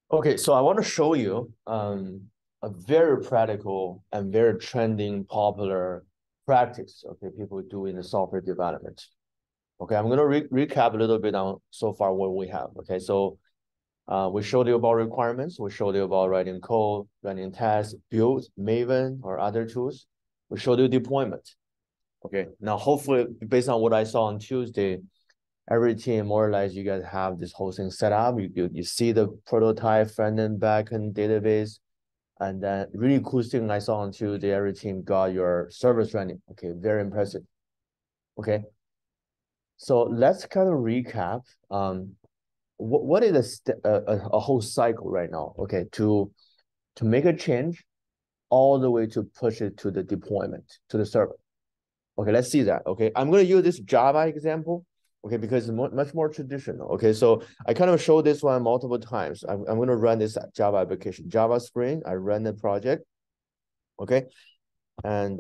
Okay, so I want to show you a very practical and very trending popular practice, okay, people do in the software development. Okay, I'm going to recap a little bit on so far what we have. Okay, so we showed you about requirements. We showed you about writing code, running tests, build, Maven, or other tools. We showed you deployment. Okay, now hopefully based on what I saw on Tuesday, every team more or less you guys have this whole thing set up. You see the prototype front and back end database, and then really cool thing I saw on Tuesday, every team got your service running. Okay, very impressive. Okay, so let's kind of recap. What is a whole cycle right now? Okay, to make a change all the way to push it to the deployment to the server. Okay, let's see that. Okay, I'm going to use this Java example. Okay, because it's much more traditional. Okay, so I kind of showed this one multiple times. I'm going to run this Java application, Java Spring. I run the project. Okay, and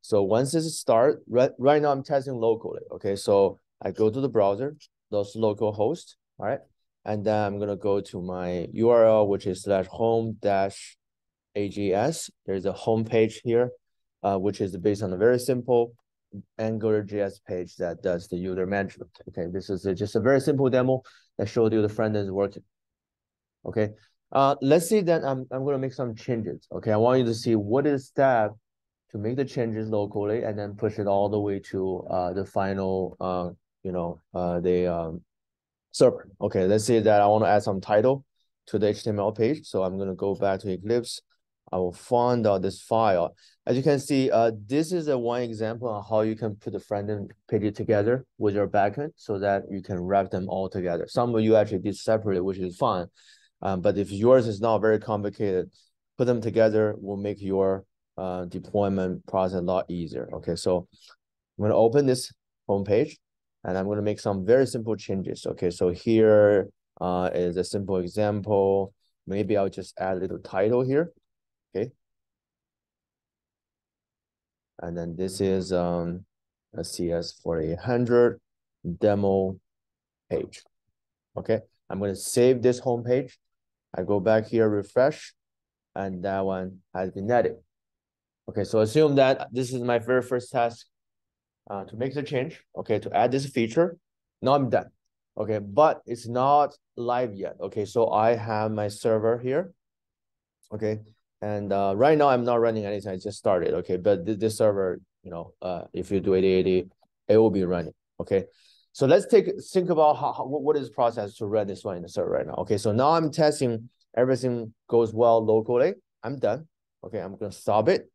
so once this start, right now I'm testing locally. Okay, so I go to the browser, those local host. All right, and then I'm going to go to my URL, which is /home dash AGS. There's a home page here, which is based on a very simple AngularJS page that does the user management. Okay, this is just a very simple demo that showed you the front end is working. Okay, let's see that I'm going to make some changes. Okay, I want you to see what is step to make the changes locally and then push it all the way to the final, the server. Okay, let's say that I want to add some title to the HTML page. So I'm going to go back to Eclipse. I will find out this file. As you can see, this is a one example on how you can put the front-end page together with your backend so that you can wrap them all together. Some of you actually did separately, which is fine. But if yours is not very complicated, put them together will make your deployment process a lot easier. Okay, so I'm going to open this homepage and I'm going to make some very simple changes. Okay, so here is a simple example. Maybe I'll just add a little title here. Okay. And then this is a CS4800 demo page. Okay, I'm going to save this homepage. I go back here, refresh, and that one has been added. Okay, so assume that this is my very first task to make the change, okay, to add this feature. Now I'm done. Okay, but it's not live yet. Okay, so I have my server here. Okay, and right now I'm not running anything. I just started. Okay, but this server, if you do 8080, it will be running. Okay, so let's think about what is the process to run this one in the server right now. Okay, so now I'm testing everything goes well locally. I'm done. Okay, I'm gonna stop it.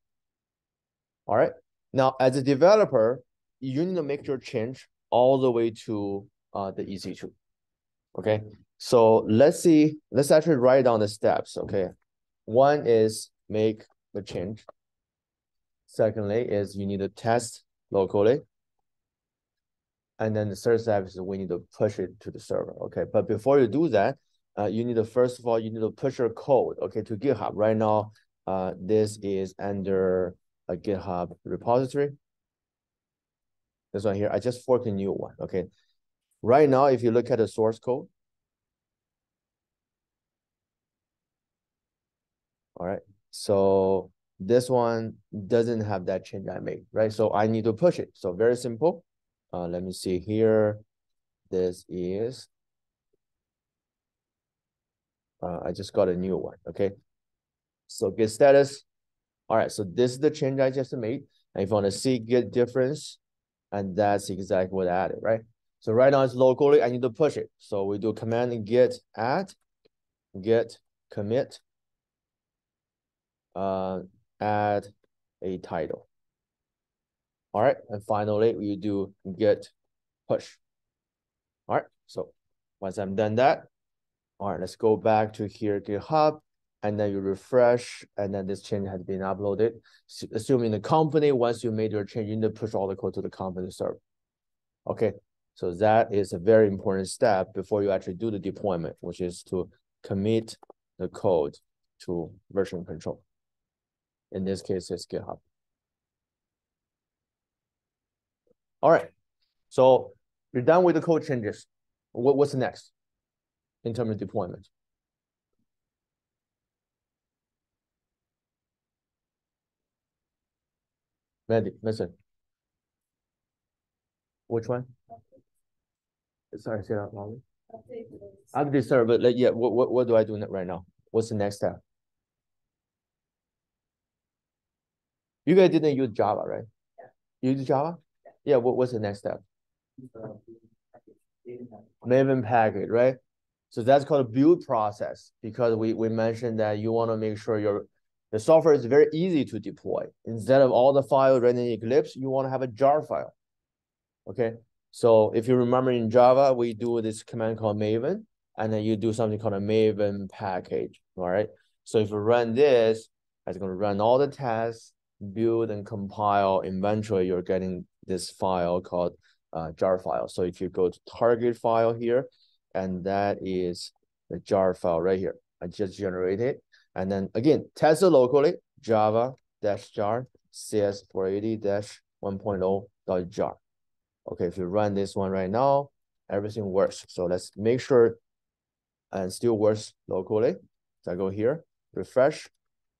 All right. Now, as a developer, you need to make your change all the way to the EC2. Okay. So let's actually write down the steps. Okay. One is make the change. Secondly is you need to test locally. And then the third step is we need to push it to the server. Okay. But before you do that, you need to, first of all, you need to push your code, okay, to GitHub. Right now, this is under a GitHub repository. This one here, I just forked a new one, okay? Right now, if you look at the source code, all right, so this one doesn't have that change I made, right? So I need to push it. So very simple. Let me see here. This is, I just got a new one, okay? So git status. All right, so this is the change I just made. And if you want to see git difference, and that's exactly what I added, right? So right now it's locally, I need to push it. So we do command and git add, git commit, add a title. All right, and finally we do git push. All right, so once I'm done that, all right, let's go back to here, GitHub, and then you refresh, and then this change has been uploaded. Assuming the company, once you made your change, you need to push all the code to the company server. Okay, so that is a very important step before you actually do the deployment, which is to commit the code to version control. In this case, it's GitHub. All right, so you're done with the code changes. What's next in terms of deployment? Listen. Which one? Sorry, say that loudly. Update server, but like, yeah, what do I do right now? What's the next step? You guys didn't use Java, right? You use Java? Yeah, what's the next step? Maven package, right? So that's called a build process because we mentioned that you want to make sure the software is very easy to deploy. Instead of all the files running in Eclipse, you want to have a jar file. Okay. So if you remember in Java, we do this command called Maven, and then you do something called a Maven package. All right. So if you run this, it's going to run all the tests, build and compile. Eventually, you're getting this file called jar file. So if you go to target file here, and that is the jar file right here. I just generated. And then again, test it locally, java-jar cs480-1.0.jar. Okay, if you run this one right now, everything works. So let's make sure and still works locally. So I go here, refresh,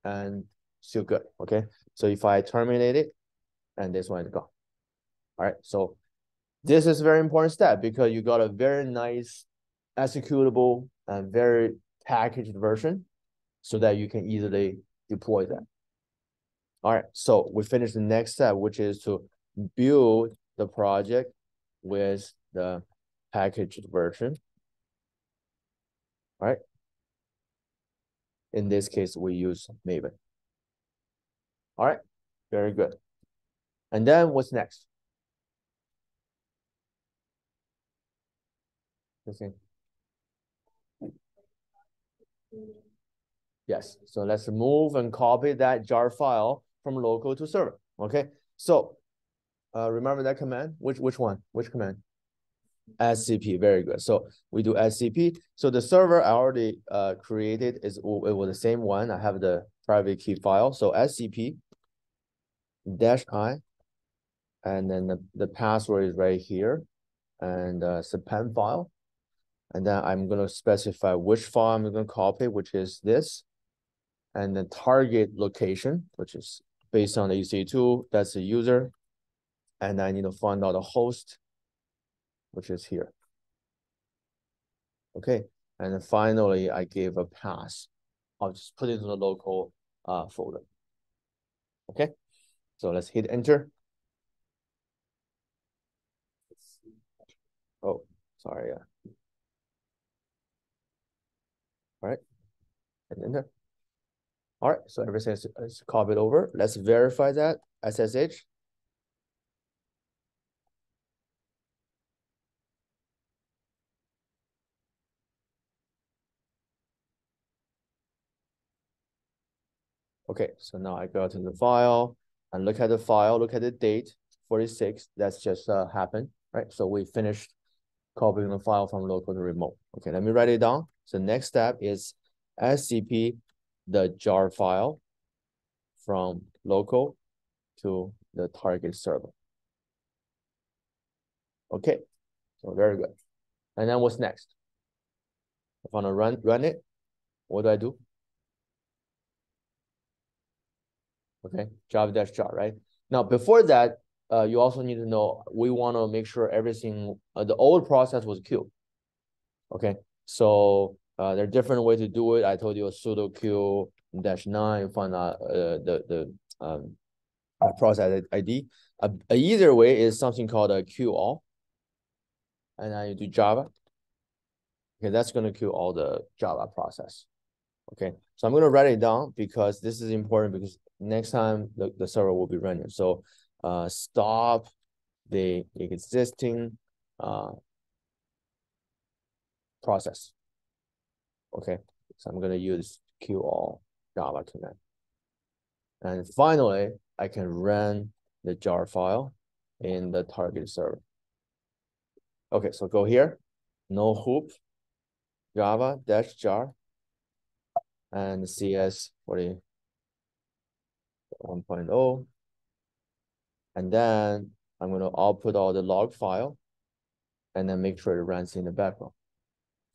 and still good. Okay, so if I terminate it, and this one is gone. All right, so this is a very important step because you got a very nice executable and very packaged version so that you can easily deploy that. All right, so we finished the next step, which is to build the project with the packaged version. All right. In this case, we use Maven. All right, very good. And then what's next? Okay. Yes, so let's move and copy that jar file from local to server. Okay, so remember that command? Which one? Which command? SCP, very good. So we do SCP. So the server I already created it was the same one. I have the private key file. So SCP -i, and then the password is right here, and it's a pen file. And then I'm going to specify which file I'm going to copy, which is this, and the target location, which is based on the EC2, that's the user. And I need to find out the host, which is here. Okay, and then finally, I gave a pass. I'll just put it in the local folder. Okay, so let's hit enter. Oh, sorry. All right, and enter. All right, so everything is copied over. Let's verify that SSH. Okay, so now I go to the file and look at the file, look at the date, 46. That's just happened, right? So we finished copying the file from local to remote. Okay, let me write it down. So next step is SCP the jar file from local to the target server. Okay, so very good. And then what's next? If I want to run it, what do I do? Okay, java-jar, right? Now, before that, you also need to know, we want to make sure everything, the old process was queued. Okay, so there are different ways to do it. I told you a sudo q -9, find out the process ID. Either way is something called a queue all. And then you do Java. Okay, that's going to queue all the Java process. Okay, so I'm going to write it down because this is important because next time the server will be running. So stop the existing process. Okay, so I'm going to use queue all Java command. And finally, I can run the jar file in the target server. Okay, so go here, no hoop, java-jar, and CS40 1.0. And then I'm going to output all the log file and then make sure it runs in the background.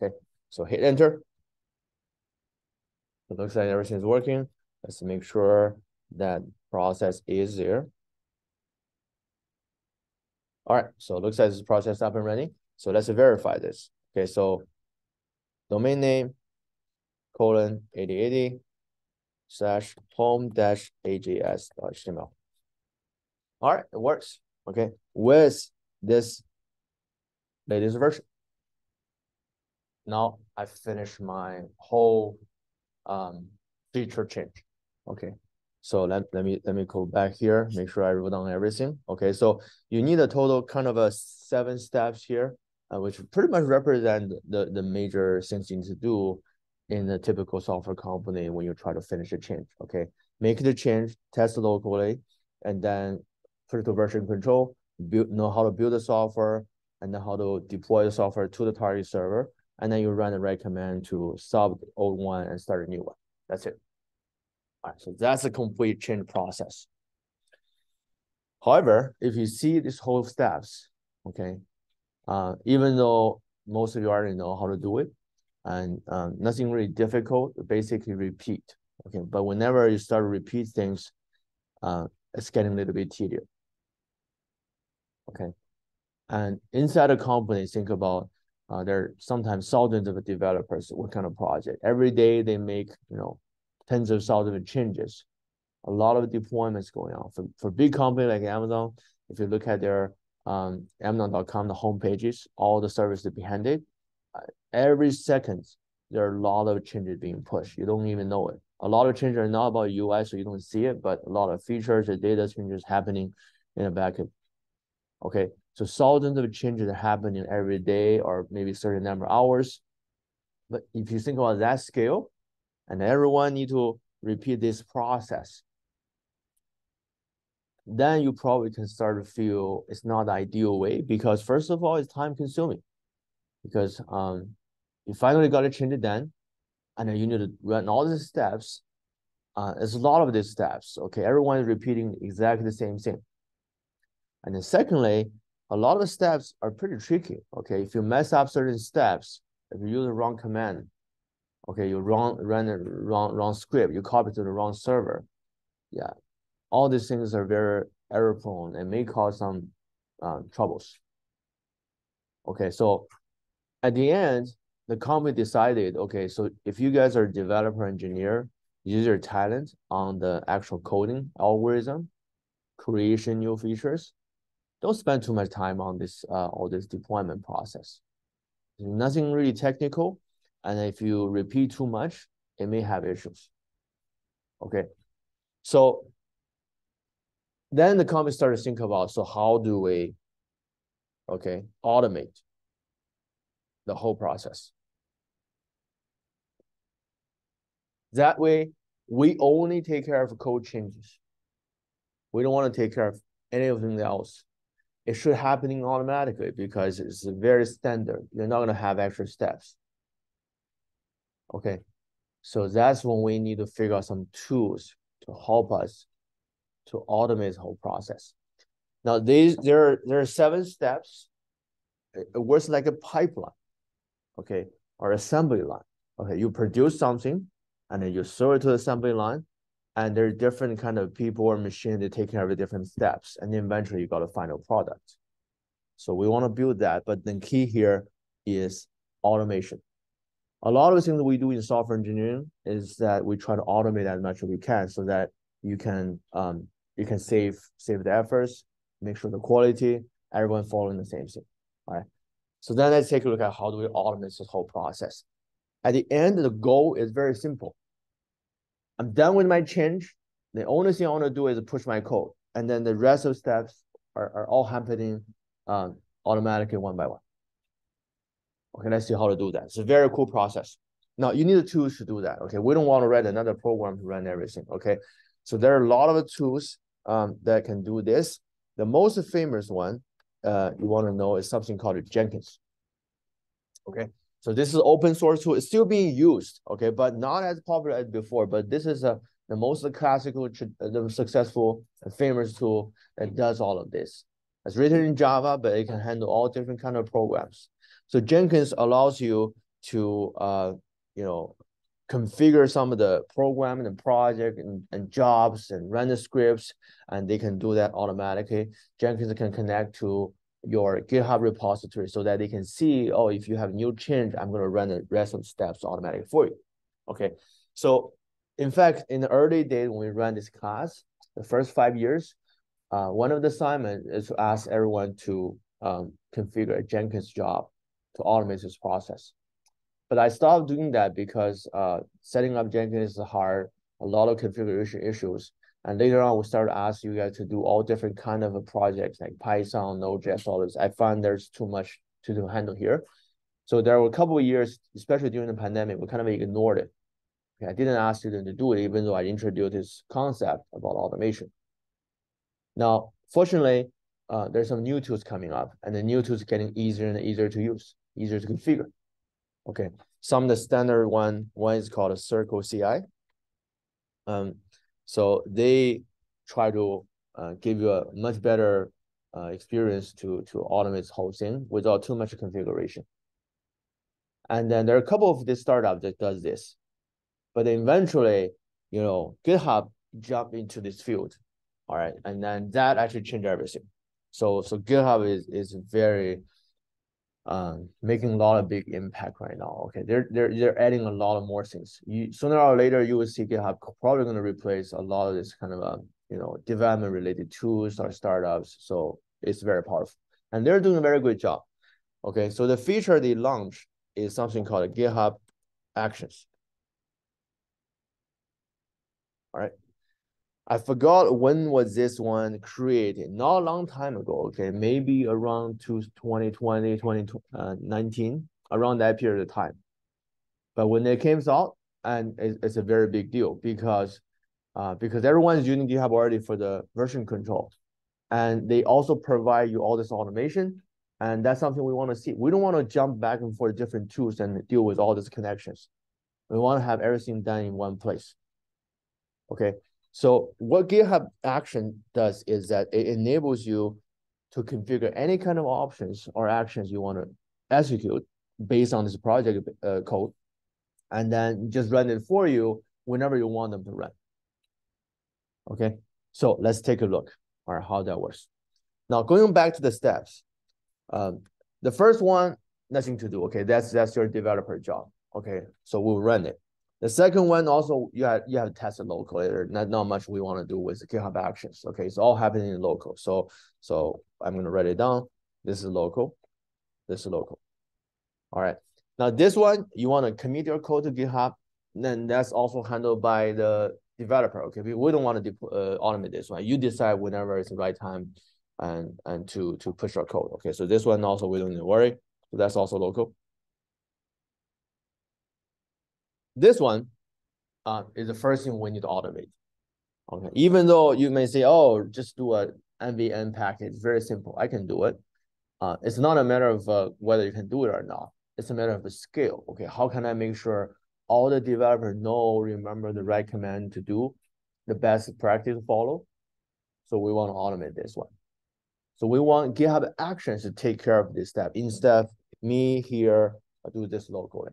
Okay, so hit enter. It looks like everything is working. Let's make sure that process is there. All right, so it looks like this process up and running. So let's verify this. Okay, so domain name, colon, 8080 / home-ajs.html. All right, it works. Okay, with this latest version. Now I finished my whole feature change. Okay, so let me go back here, make sure I wrote down everything. Okay, so you need a total kind of a 7 steps here, which pretty much represent the major things you need to do in a typical software company when you try to finish a change. Okay, make the change, test it locally, and then put it to version control, know how to build the software, and then how to deploy the software to the target server, and then you run the right command to stop the old one and start a new one. That's it. All right, so that's a complete change process. However, if you see these whole steps, okay, even though most of you already know how to do it, and nothing really difficult, basically repeat. Okay, but whenever you start to repeat things, it's getting a little bit tedious. Okay, and inside a company, think about there are sometimes thousands of developers. What kind of project? Every day they make tens of thousands of changes. A lot of deployments going on. For big company like Amazon, if you look at their Amazon.com, the home pages, all the services behind it, every second there are a lot of changes being pushed. You don't even know it. A lot of changes are not about UI, so you don't see it, but a lot of features and data changes happening in the backend. Okay, so thousands of changes are happening every day or maybe a certain number of hours. But if you think about that scale, and everyone need to repeat this process, then you probably can start to feel it's not the ideal way, because first of all, it's time consuming, because you finally got to change it done, and then you need to run all these steps. There's a lot of these steps. Okay, everyone is repeating exactly the same thing. And then secondly, a lot of the steps are pretty tricky. Okay, if you mess up certain steps, if you use the wrong command, okay, you run the wrong script, you copy to the wrong server. Yeah, all these things are very error prone and may cause some troubles. Okay, so at the end, the company decided, okay, so if you guys are a developer engineer, use your talent on the actual coding algorithm, creation new features, don't spend too much time on this all this deployment process. There's nothing really technical, and if you repeat too much, it may have issues. Okay, so then the company started to think about, so how do we, okay, automate the whole process? That way, we only take care of code changes. We don't want to take care of anything else. It should happen automatically because it's very standard. You're not going to have extra steps. Okay, so that's when we need to figure out some tools to help us to automate the whole process. Now, there are 7 steps. It works like a pipeline, okay, or assembly line. Okay, you produce something, and then you serve it to the assembly line, and there are different kind of people or machine that take care of the different steps, and then eventually you got a final product. So we want to build that, but the key here is automation. A lot of the things that we do in software engineering is that we try to automate as much as we can, so that you can save the efforts, make sure the quality, everyone following the same thing. All right. So then let's take a look at how do we automate this whole process. At the end, the goal is very simple. I'm done with my change. The only thing I want to do is push my code, and then the rest of the steps are all happening automatically one by one. Okay, let's see how to do that. It's a very cool process. Now, you need the tools to do that. Okay, we don't want to write another program to run everything. Okay, so there are a lot of tools that can do this. The most famous one you want to know is something called Jenkins. Okay, so this is an open source tool. It's still being used, okay, but not as popular as before. But this is the most classical, the successful, famous tool that does all of this. It's written in Java, but it can handle all different kind of programs. So Jenkins allows you to, configure some of the program and project and jobs and run the scripts, and they can do that automatically. Jenkins can connect to your GitHub repository so that they can see, oh, if you have new change, I'm going to run the rest of the steps automatically for you. Okay. So in fact, in the early days when we ran this class, the first 5 years, one of the assignments is to ask everyone to configure a Jenkins job to automate this process. But I stopped doing that because setting up Jenkins is hard, a lot of configuration issues. And later on, we started to ask you guys to do all different kind of projects like Python, Node.js, all this. I found there's too much to handle here. So there were a couple of years, especially during the pandemic, we kind of ignored it. Okay, I didn't ask students to do it, even though I introduced this concept about automation. Now, fortunately, there's some new tools coming up, and the new tools are getting easier and easier to use, easier to configure. Okay, some of the standard one is called a Circle CI. So they try to give you a much better experience to automate this whole thing without too much configuration. And then there are a couple of these startups that does this, but eventually, you know, GitHub jumped into this field, all right, and then that actually changed everything. So GitHub is very making a lot of big impact right now. Okay, they're adding a lot of more things. Sooner or later you will see GitHub probably going to replace a lot of this kind of you know, development related tools or startups. So it's very powerful, and they're doing a very good job. Okay, so the feature they launched is something called GitHub Actions. All right. I forgot when was this one created, not a long time ago, okay, maybe around 2020, 2019, around that period of time. But when it came out, and it's a very big deal because everyone's using GitHub already for the version control. And they also provide you all this automation, and that's something we want to see. We don't want to jump back and forth different tools and deal with all these connections. We want to have everything done in one place. Okay. So what GitHub Action does is that it enables you to configure any kind of options or actions you want to execute based on this project code, and then just run it for you whenever you want them to run. Okay, so let's take a look at how that works. Now, going back to the steps, the first one, nothing to do. Okay, that's your developer job. Okay, so we'll run it. The second one also, you have to test it locally. Not much we want to do with GitHub Actions. Okay, it's all happening in local. So I'm going to write it down. This is local. This is local. All right. Now this one, you want to commit your code to GitHub. Then that's also handled by the developer. Okay, we don't want to automate this one. You decide whenever it's the right time and to push your code. Okay, so this one also we don't need to worry. So that's also local. This one is the first thing we need to automate. Okay, even though you may say, oh, just do a MVN package, it's very simple. I can do it. It's not a matter of whether you can do it or not. It's a matter of the scale. Okay, how can I make sure all the developers remember the right command to do, the best practice to follow? So we want to automate this one. So we want GitHub Actions to take care of this step instead of me here do this locally.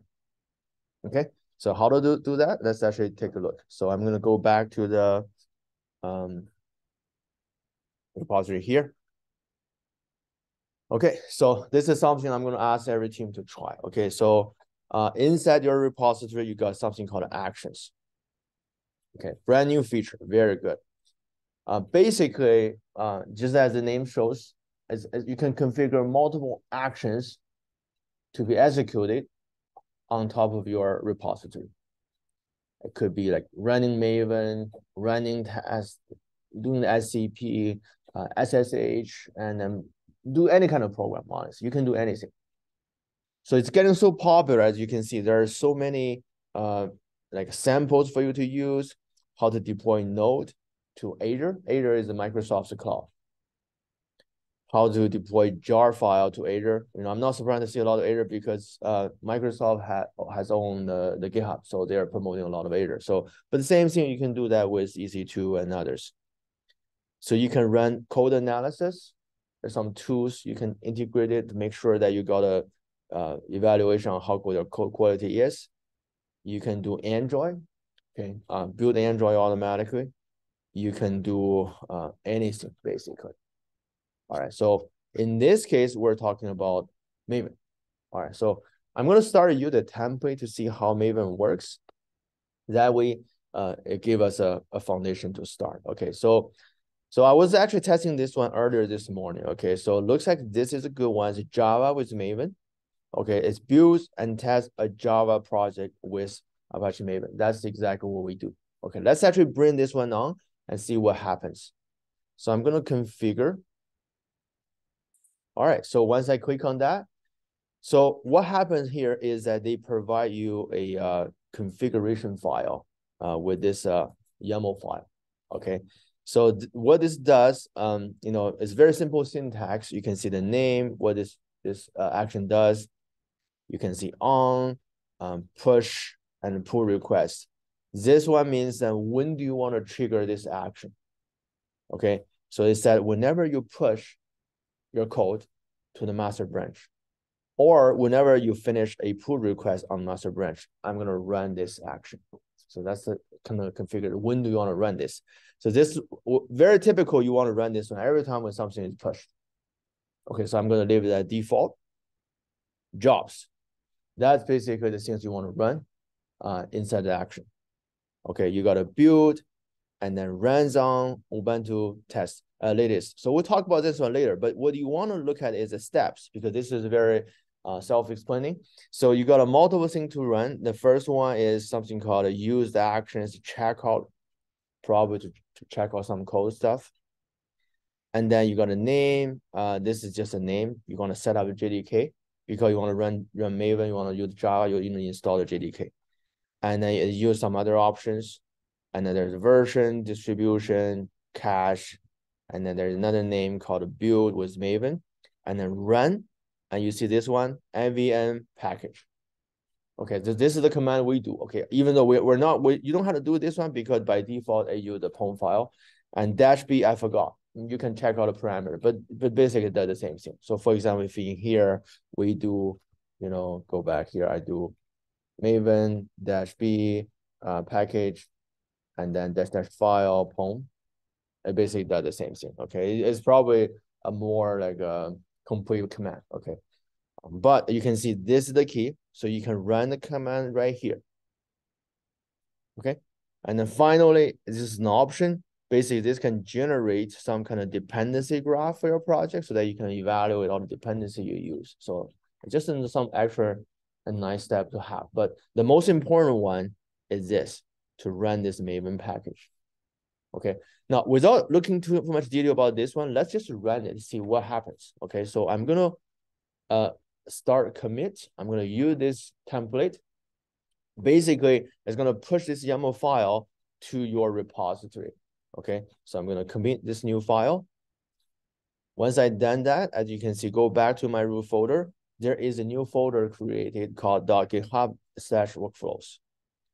Okay, so how to do that? Let's actually take a look. So I'm going to go back to the repository here. Okay, so this is something I'm going to ask every team to try. Okay, so inside your repository, you got something called actions. Okay, brand new feature, very good. Basically, just as the name shows, as you can configure multiple actions to be executed on top of your repository. It could be like running Maven, running test, doing the SCP, SSH, and then do any kind of program, honestly. You can do anything. So it's getting so popular, as you can see. There are so many like samples for you to use, how to deploy Node to Azure. Azure is the Microsoft's cloud. How to deploy jar file to Azure. You know, I'm not surprised to see a lot of Azure because Microsoft has owned the GitHub, so they're promoting a lot of Azure. So, but the same thing, you can do that with EC2 and others. So you can run code analysis. There's some tools you can integrate it to make sure that you got a evaluation on how good your code quality is. You can do Android, okay, build Android automatically. You can do anything basically. All right, so In this case, we're talking about Maven. All right, so I'm going to start you the template to see how Maven works. That way, it gave us a foundation to start. Okay, so I was actually testing this one earlier this morning. Okay, so it looks like this is a good one. It's Java with Maven. Okay, it's build and test a Java project with Apache Maven. That's exactly what we do. Okay, let's actually bring this one on and see what happens. So I'm going to configure. All right, so once I click on that, so what happens here is that they provide you a configuration file with this YAML file. Okay, so what this does, you know, it's very simple syntax. You can see the name, what this action does. You can see on, push, and pull request. This one means that when do you want to trigger this action? Okay, so it said whenever you push your code to the master branch, or whenever you finish a pull request on master branch, I'm going to run this action. So that's the kind of configured. When do you want to run this? So this very typical. You want to run this one every time when something is pushed. Okay, so I'm going to leave it at default. Jobs. That's basically the things you want to run inside the action. Okay, you got to build and then runs on Ubuntu test latest. So we'll talk about this one later, but what you want to look at is the steps, because this is very self-explaining. So you got a multiple thing to run. The first one is something called a use the actions checkout, probably to check out some code stuff. And then you got a name. This is just a name. You're going to set up a JDK because you want to run Maven, you want to use Java, you need to install the JDK. And then you use some other options. And then there's version, distribution, cache. And then there's another name called build with Maven. And then run. And you see this one, nvm package. Okay, so this is the command we do. Okay, even though you don't have to do this one because by default, I use the POM file. And -b, I forgot. You can check out the parameter, but basically it does the same thing. So for example, if in here, we do, you know, go back here, I do Maven -b package, and then -- file POM. It basically does the same thing. Okay, it's probably a more like a complete command. Okay, but you can see this is the key, so you can run the command right here. Okay, and then finally, this is an option. Basically, this can generate some kind of dependency graph for your project so that you can evaluate all the dependency you use. So just some extra a nice step to have. But the most important one is this, to run this Maven package. Okay, now without looking too much detail about this one, let's just run it and see what happens. Okay, so I'm gonna start commit. I'm gonna use this template. Basically, it's gonna push this YAML file to your repository. Okay, so I'm gonna commit this new file. Once I've done that, as you can see, go back to my root folder. There is a new folder created called .github/workflows.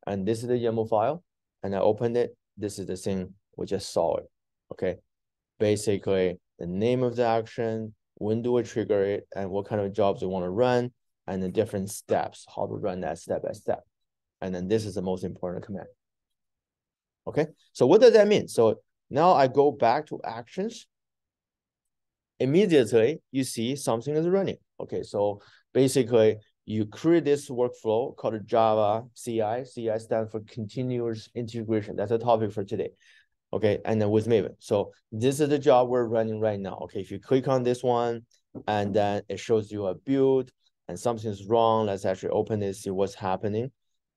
And this is the YAML file. And I opened it. This is the thing we just saw it. Okay. Basically, the name of the action, when do we trigger it, and what kind of jobs we want to run, and the different steps, how to run that step by step. And then this is the most important command. Okay. So what does that mean? So now I go back to actions. Immediately, you see something is running. Okay. So basically, you create this workflow called Java CI. CI stands for continuous integration. That's a topic for today. Okay, and then with Maven. So this is the job we're running right now. Okay, if you click on this one, and then it shows you a build, and something's wrong. Let's actually open this, see what's happening.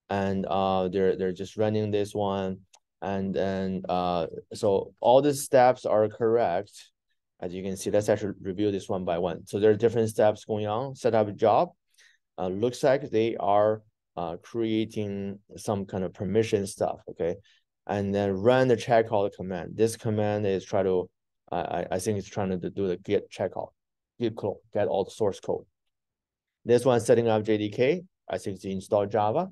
And they're just running this one. And then so all the steps are correct. As you can see, let's actually review this one by one. So there are different steps going on. Set up a job. Looks like they are creating some kind of permission stuff, okay? And then run the checkout command. This command is try to, I think it's trying to do the git checkout, get all the source code. This one setting up JDK, I think it's install Java.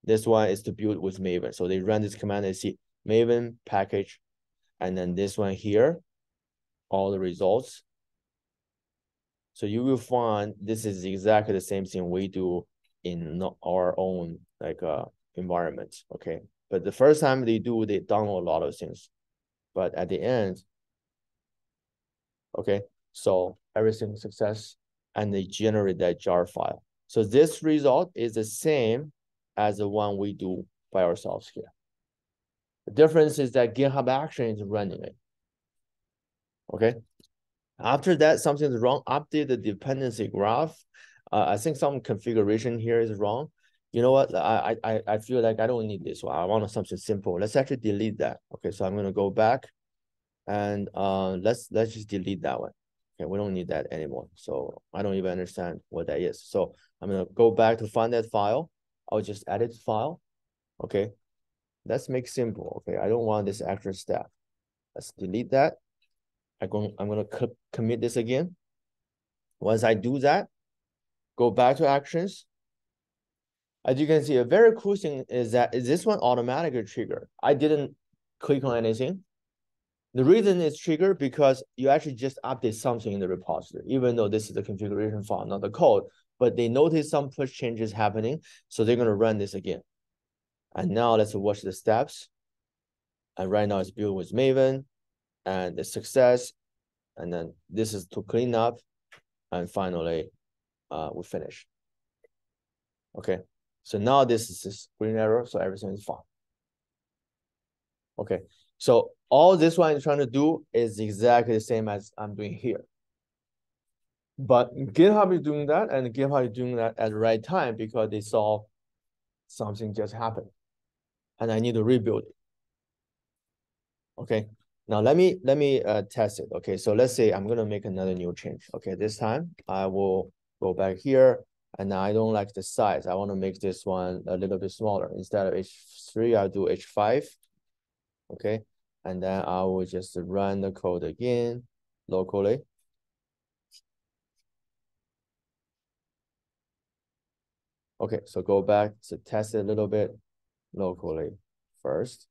This one is to build with Maven. So they run this command, they see Maven package, and then this one here, all the results. So you will find this is exactly the same thing we do in our own like environment. Okay, but the first time they download a lot of things, but at the end, okay, So everything success, and they generate that jar file. So this result is the same as the one we do by ourselves here. The difference is that GitHub Action is running it. Okay. After that, something is wrong. Update the dependency graph. I think some configuration here is wrong. You know what? I feel like I don't need this one. I want something simple. Let's actually delete that. Okay, so I'm gonna go back and let's just delete that one. Okay, we don't need that anymore. So I don't even understand what that is. So I'm gonna go back to find that file. I'll just edit the file. Okay, let's make simple. Okay, I don't want this extra step. Let's delete that. I'm gonna commit this again. Once I do that, go back to actions. As you can see, a very cool thing is that this one automatically triggered. I didn't click on anything. The reason it's triggered because you actually just update something in the repository, even though this is the configuration file, not the code, but they notice some push changes happening. So they're gonna run this again. And now let's watch the steps. And right now it's built with Maven and the success. And then this is to clean up. And finally, we finish. Okay, so now this is this green arrow, so everything is fine. Okay, so all this one is trying to do is exactly the same as I'm doing here. But GitHub is doing that, and GitHub is doing that at the right time because they saw something just happened, and I need to rebuild it. Okay, now let me test it. Okay, so let's say I'm gonna make another new change. Okay, this time I will go back here, and I don't like the size. I want to make this one a little bit smaller. Instead of H3, I'll do H5. Okay, and then I will just run the code again locally. Okay, so go back to test it a little bit locally first.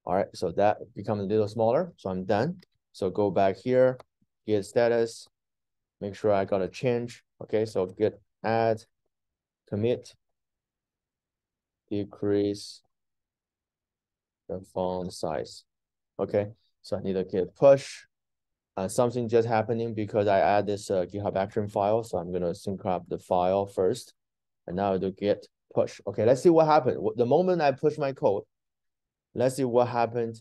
All right, so that becomes a little smaller, so I'm done. So go back here, git status, make sure I got a change. Okay, so git add, commit, decrease the font size. Okay, so I need to git push. Something just happening because I add this GitHub action file, so I'm gonna sync up the file first, and now I do git push. Okay, let's see what happened. The moment I push my code, let's see what happened.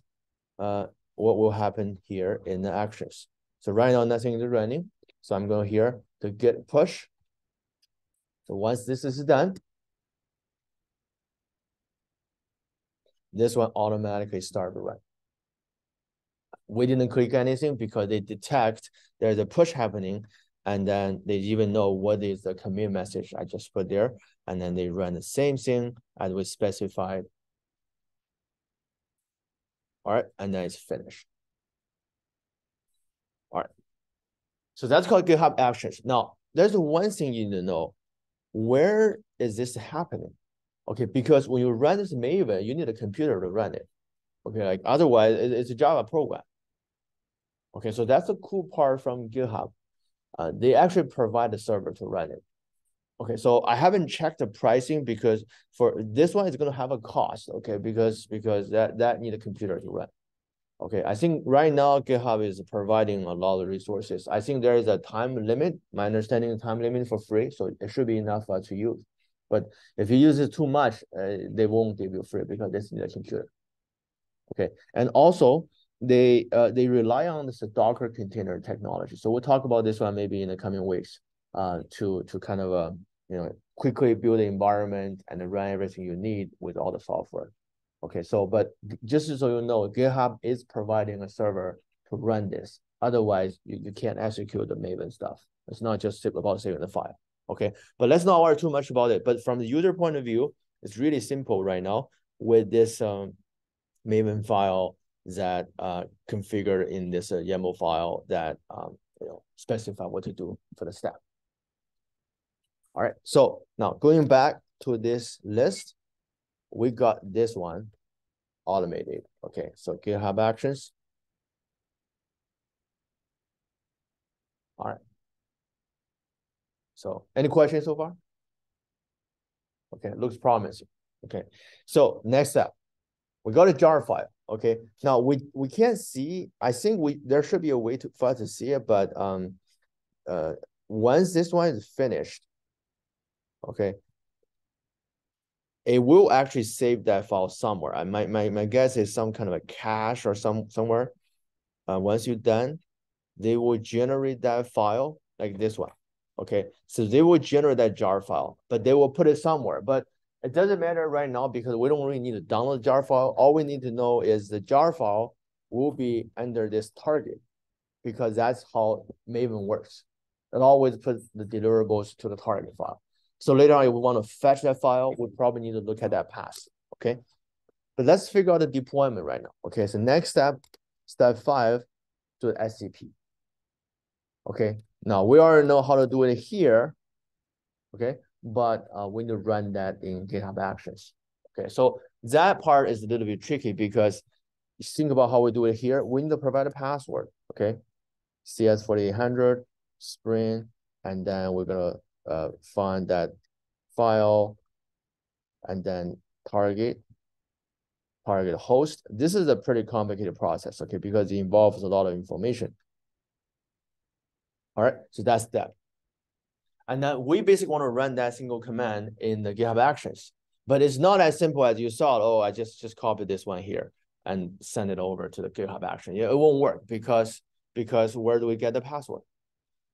What will happen here in the actions. So right now nothing is running. So I'm going here to git push. So once this is done, this one automatically start to run. We didn't click anything because they detect there's a push happening, and then they even know what is the commit message I just put there, and then they run the same thing as we specified. All right, and then it's finished. All right. So that's called GitHub Actions. Now, there's one thing you need to know. Where is this happening? Okay, because when you run this Maven, you need a computer to run it. Okay, like otherwise it's a Java program. Okay, so that's the cool part from GitHub. They actually provide a server to run it. Okay, so I haven't checked the pricing because for this one, it's going to have a cost. Okay, because that need a computer to run. Okay, I think right now GitHub is providing a lot of resources. I think there is a time limit. My understanding of time limit for free, so it should be enough to use. But if you use it too much, they won't give you free because this is a computer. Okay, and also they rely on this Docker container technology. So we'll talk about this one maybe in the coming weeks. To kind of quickly build the environment and run everything you need with all the software. Okay, so but just so you know, GitHub is providing a server to run this. Otherwise, you can't execute the Maven stuff. It's not just about saving the file. Okay, but let's not worry too much about it. But from the user point of view, it's really simple right now with this Maven file that configured in this YAML file that specify what to do for the step. All right, so now going back to this list, we got this one automated. Okay, so GitHub Actions. All right. So any questions so far? Okay, looks promising. Okay, so next step, we got a jar file. Okay, now we can't see. I think there should be a way for us to see it, but once this one is finished, okay, it will actually save that file somewhere. My guess is some kind of a cache or somewhere. Once you're done, they will generate that file like this one. Okay, so they will generate that jar file, but they will put it somewhere. But it doesn't matter right now because we don't really need to download the jar file. All we need to know is the jar file will be under this target because that's how Maven works. It always puts the deliverables to the target file. So later on, if we want to fetch that file, we probably need to look at that path. Okay, but let's figure out the deployment right now. Okay, so next step 5, to the SCP. Okay, now we already know how to do it here. Okay, but we need to run that in GitHub Actions. Okay, so that part is a little bit tricky because you think about how we do it here. We need to provide a password. Okay, CS4800 Spring, and then we're gonna find that file, and then target host. This is a pretty complicated process, okay, because it involves a lot of information. All right, so that's that. And then we basically want to run that single command in the GitHub Actions. But it's not as simple as you saw. Oh, I just copy this one here and send it over to the GitHub Action. Yeah, it won't work because where do we get the password?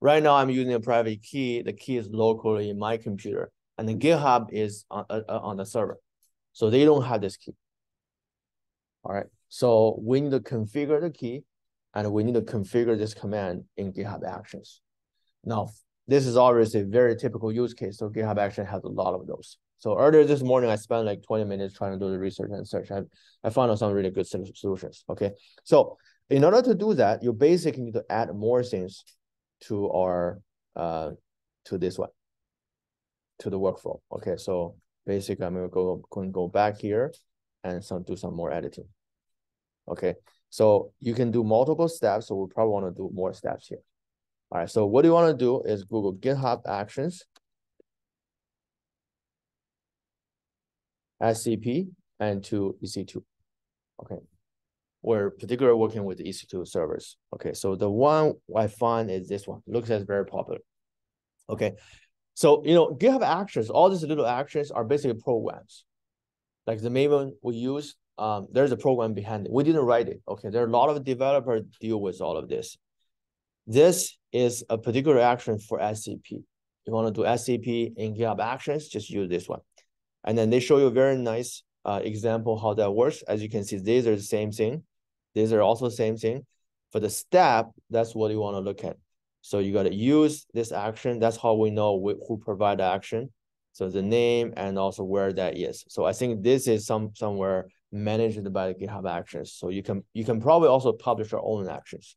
Right now, I'm using a private key. The key is locally in my computer, and the GitHub is on the server. So they don't have this key. All right. So we need to configure the key, and we need to configure this command in GitHub Actions. Now, this is obviously a very typical use case. So GitHub Action has a lot of those. So earlier this morning, I spent like 20 minutes trying to do the research and search. I found some really good solutions. Okay. So in order to do that, you basically need to add more things to our to this one, to the workflow. Okay. So basically, I'm gonna go back here and do some more editing. Okay. So you can do multiple steps. So we probably want to do more steps here. All right, so what you want to do is Google GitHub Actions, SCP, and to EC2. Okay, we're particularly working with the EC2 servers. Okay, so the one I find is this one. Looks as very popular. Okay, so GitHub Actions, all these little actions are basically programs. Like the Maven we use, there's a program behind it. We didn't write it. Okay, there are a lot of developers deal with all of this. This is a particular action for SCP. You want to do SCP in GitHub Actions, just use this one. And then they show you a very nice example how that works. As you can see, these are the same thing. These are also the same thing. For the step, that's what you want to look at. So you got to use this action. That's how we know who provide the action. So the name and also where that is. So I think this is somewhere managed by the GitHub Actions. So you can probably also publish your own actions.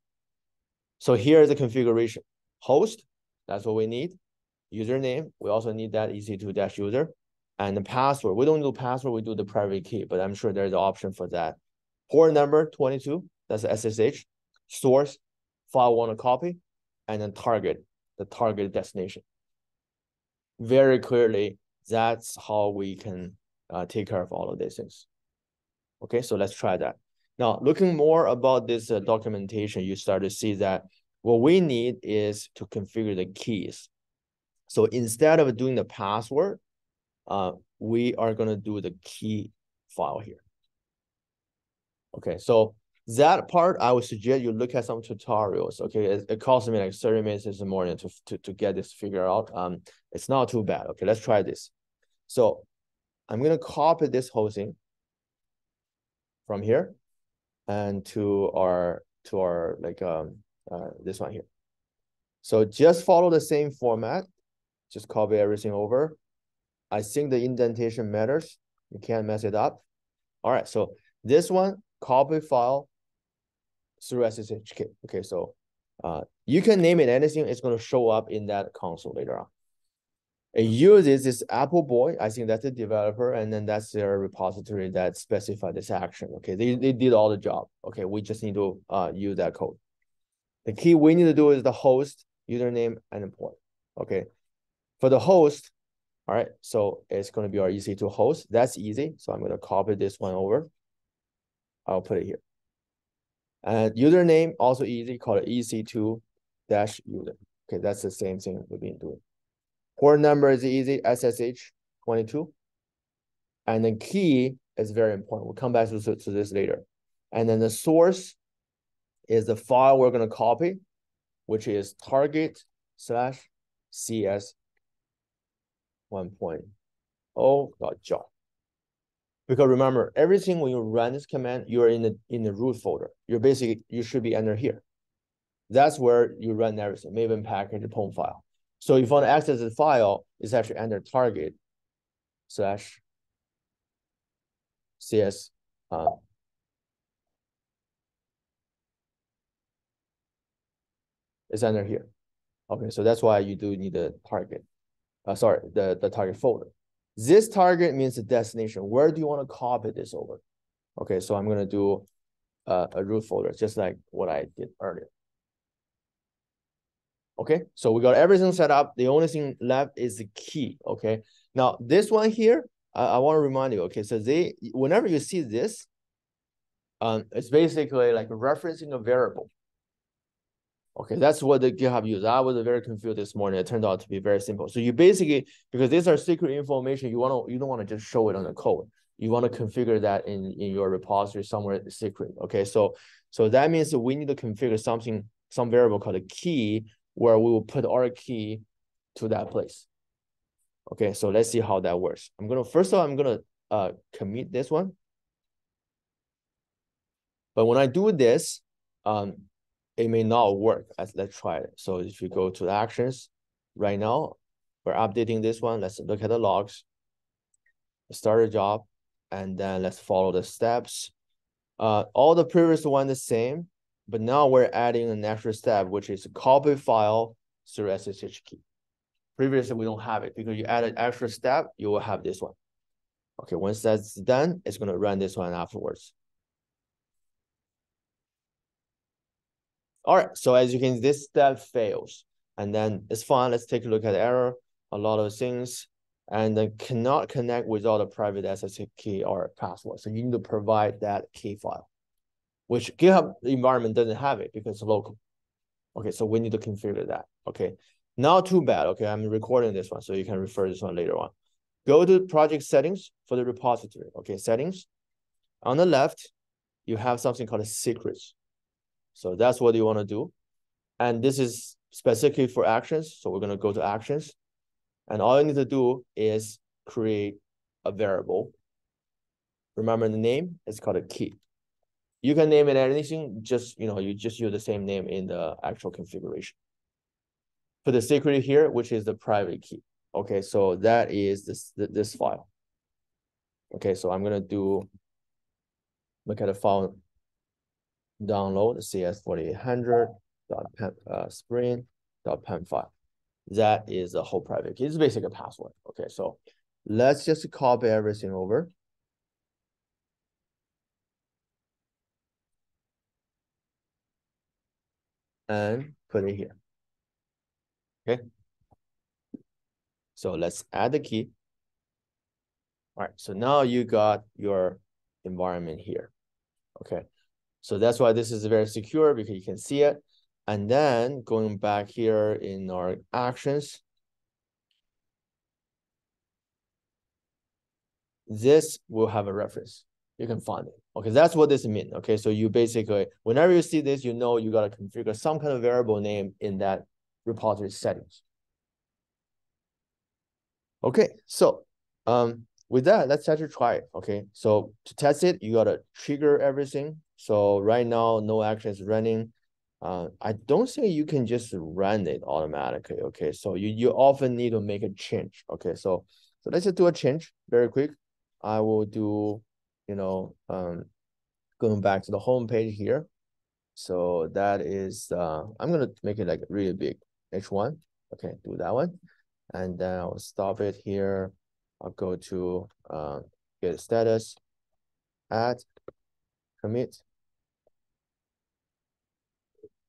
So here is the configuration. Host, that's what we need. Username, we also need that EC2-user. And the password, we don't do password, we do the private key, but I'm sure there's an option for that. Port number 22, that's SSH. Source, file want to copy, and then target, the target destination. Very clearly, that's how we can take care of all of these things. Okay, so let's try that. Now, looking more about this documentation, you start to see that what we need is to configure the keys. So instead of doing the password, we are going to do the key file here. Okay, so that part, I would suggest you look at some tutorials. Okay, it costs me like 30 minutes in the morning to get this figured out. It's not too bad. Okay, let's try this. So I'm going to copy this whole thing from here and to our like this one here. So just follow the same format. Just copy everything over. I think the indentation matters. You can't mess it up. All right, so this one, copy file through SSH. Okay, so you can name it anything. It's going to show up in that console later on. It uses this Apple Boy. I think that's the developer, and then that's their repository that specified this action. Okay, they did all the job. Okay, we just need to use that code. The key we need to do is the host, username, and the port. Okay, for the host, all right, so it's going to be our EC2 host. That's easy. So I'm going to copy this one over. I'll put it here. And username, also easy, call it EC2-user. Okay, that's the same thing we've been doing. Port number is easy, SSH 22. And then key is very important. We'll come back to this later. And then the source is the file we're going to copy, which is target/cs 1.0.jar. Because remember, everything when you run this command, you're in the root folder. You should be under here. That's where you run everything, Maven package, POM file. So if you want to access the file, it's actually under target/cs. It's under here. Okay, so that's why you do need the target. The target folder. This target means the destination. Where do you want to copy this over? Okay, so I'm going to do a root folder, just like what I did earlier. Okay, so we got everything set up. The only thing left is the key. Okay, now this one here, I want to remind you. Okay, so whenever you see this, it's basically like referencing a variable. Okay, that's what the GitHub uses. I was very confused this morning. It turned out to be very simple. So you basically, because these are secret information, you don't want to just show it on the code. You want to configure that in your repository somewhere secret. Okay, so that means that we need to configure some variable called a key, where we will put our key to that place. Okay, so let's see how that works. First of all, I'm gonna commit this one. But when I do this, it may not work. Let's try it. So if you go to the actions, right now, we're updating this one. Let's look at the logs, start a job, and then let's follow the steps. All the previous one the same, but now we're adding an extra step, which is copy file through SSH key. Previously, we don't have it because you add an extra step, you will have this one. Okay, once that's done, it's going to run this one afterwards. All right, so as you can see, this step fails. And then it's fine. Let's take a look at the error. A lot of things. And then cannot connect without a private SSH key or password. So you need to provide that key file, which GitHub environment doesn't have it because it's local. Okay, so we need to configure that. Okay, not too bad. Okay, I'm recording this one, so you can refer this one later on. Go to project settings for the repository. Okay, settings. On the left, you have something called secrets. So that's what you want to do. And this is specifically for actions. So we're going to go to actions. And all you need to do is create a variable. Remember the name? It's called a key. You can name it anything. You just use the same name in the actual configuration. Put the secret here, which is the private key. Okay, so that is this file. Okay, so I'm going to look at the file. Download cs4800.spring.pem file. That is a whole private key. It's basically a password. Okay, so let's just copy everything over. And put it here. Okay. So let's add the key. All right, so now you got your environment here. Okay. So that's why this is very secure, because you can see it. And then going back here in our actions, this will have a reference. You can find it. Okay, that's what this means. Okay, so you basically, whenever you see this, you know you got to configure some kind of variable name in that repository settings. Okay, so with that, let's actually try it. Okay, so to test it, you got to trigger everything. So right now, no action is running. I don't think you can just run it automatically. Okay, so you often need to make a change. Okay, so let's just do a change very quick. I will do, going back to the home page here. So that is, I'm gonna make it like really big, H1. Okay, do that one. And then I'll stop it here. I'll go to get status, add, commit,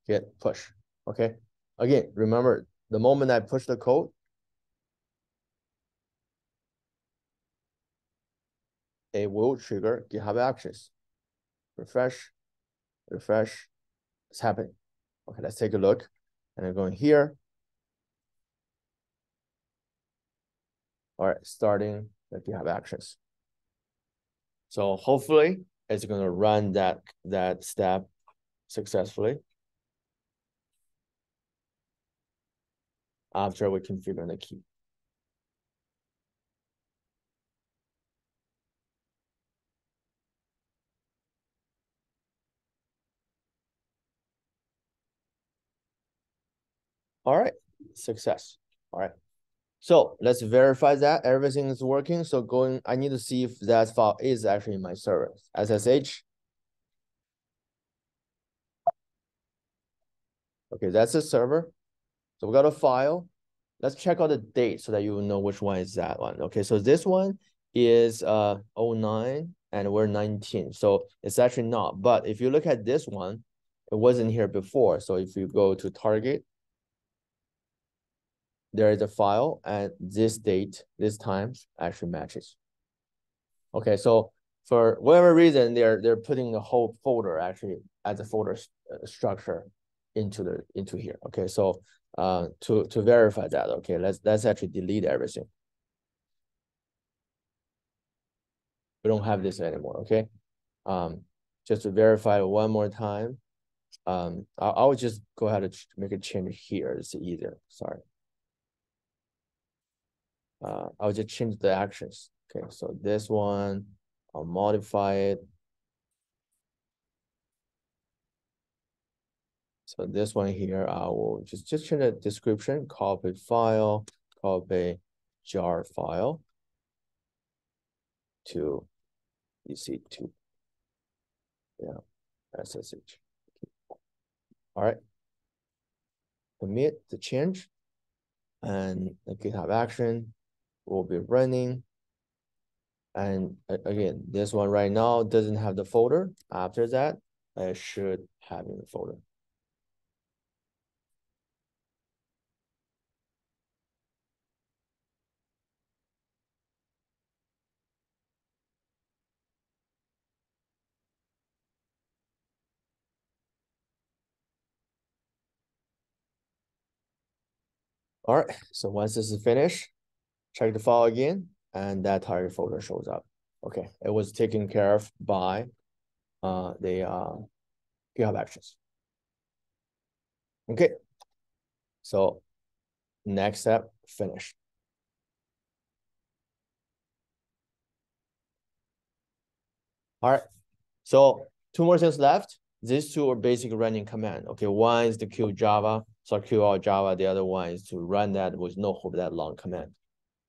git push. Okay. Again, remember the moment I push the code, it will trigger GitHub Actions. refresh, refresh. It's happening. Okay, let's take a look. And I'm going here. All right, starting the GitHub Actions. So hopefully it's going to run that step successfully after we configure the key. All right, success. All right. So let's verify that everything is working. So I need to see if that file is actually in my server. SSH. Okay, that's the server. So we got a file. Let's check out the date so that you will know which one is that one. Okay, so this one is 09 and we're 19. So it's actually not. But if you look at this one, it wasn't here before. So if you go to target, there is a file and this date, this time actually matches. Okay, so for whatever reason, they're putting the whole folder actually as a folder structure into here. Okay, so to verify that, okay, let's actually delete everything. We don't have this anymore. Okay, just to verify one more time. I would just go ahead and make a change here. It's easier. Sorry. I'll just change the actions. Okay, so this one, I'll modify it. So this one here, I will just change the description, copy file, copy jar file to EC2. Yeah, SSH. All right. Commit the change and the GitHub action will be running. And again, this one right now doesn't have the folder. After that, I should have in the folder. All right, so once this is finished, check the file again, and that target folder shows up. Okay, it was taken care of by the GitHub Actions. Okay, so next step, finish. All right, so two more things left. These two are basic running command. Okay, one is to kill Java, so kill all Java. The other one is to run that with no hope that long command.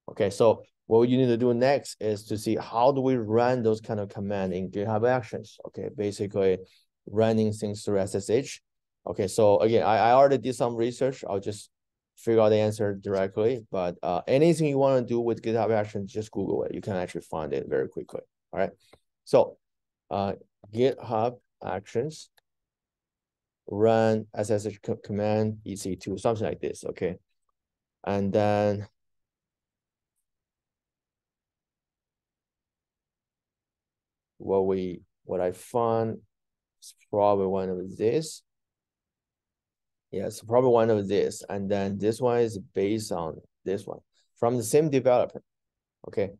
Okay, so what you need to do next is to see how do we run those kind of command in GitHub Actions. Okay, basically running things through SSH. Okay, so again, I already did some research. I'll just figure out the answer directly. But anything you want to do with GitHub Actions, just Google it. You can actually find it very quickly. All right, so GitHub Actions run SSH command EC2, something like this. Okay, and then what I found is probably one of this. Yes, probably one of this. And then this one is based on this one from the same developer. Okay,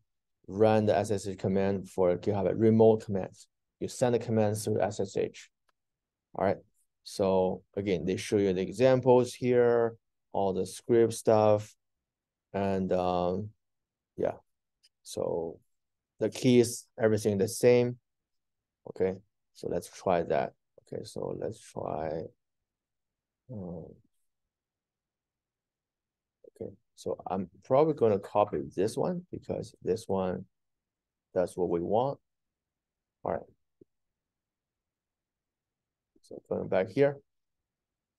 run the SSH command for GitHub remote commands. You send the commands through SSH. All right. So again, they show you the examples here, all the script stuff, and yeah. So the keys, everything the same. Okay, so let's try that. Okay, so let's try. Okay, so I'm probably going to copy this one because this one, that's what we want. All right. So going back here,